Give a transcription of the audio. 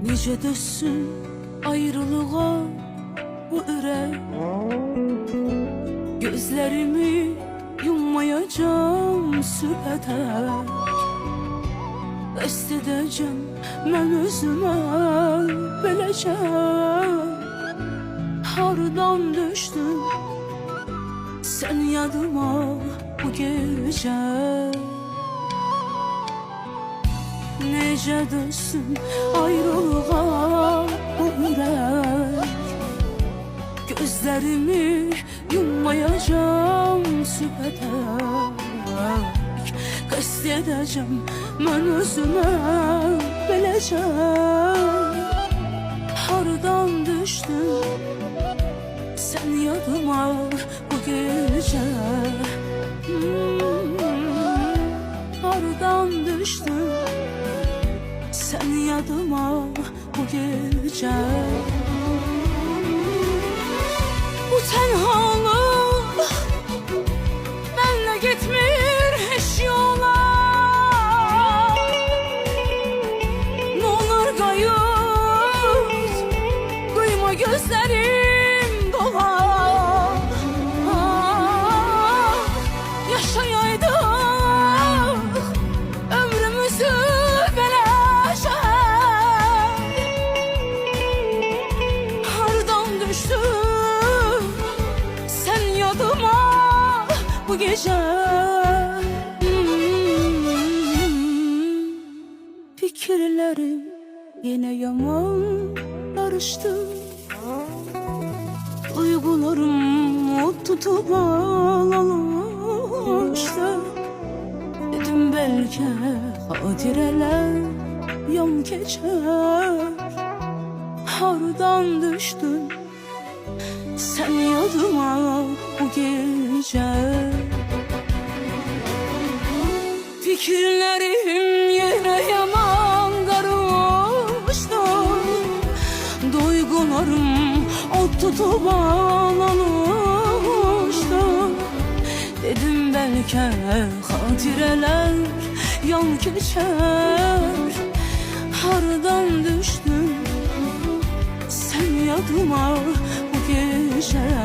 Necə dözsün ayrılığa bu ürək? Gözlərimi yummayacağım sübhədək. Qəsd edəcəm mən özümə beləcəm. Hardan düşdün sən yadıma bu gecə? Necə dözsün ayrılığa bu ürək? Gözlərimi yummayacağım sübhədək. Qəsd edəcəm mən özümə beləcəm. Hardan düşdün sən yadıma bu gecə? Hardan düşdün sen yadıma bu gece? Bu tenhalık benle gitmir hiç yola. Ne olur gayet kıyma gözlerim dolar. Yaşayaydık ömrümüzü sen yadıma bu gece. Fikirlerim yine yaman karıştı. Duygularım o tutup ağlamıştı. Dedim belki hadireler yan geçer. Hardan düştün sen yadıma bu gece? Fikirlerim yine yaman karıştı. Duygularım o tutup ağlamıştı. Dedim belki hadireler yan geçer. Hardan düştün sen yadıma bu gece?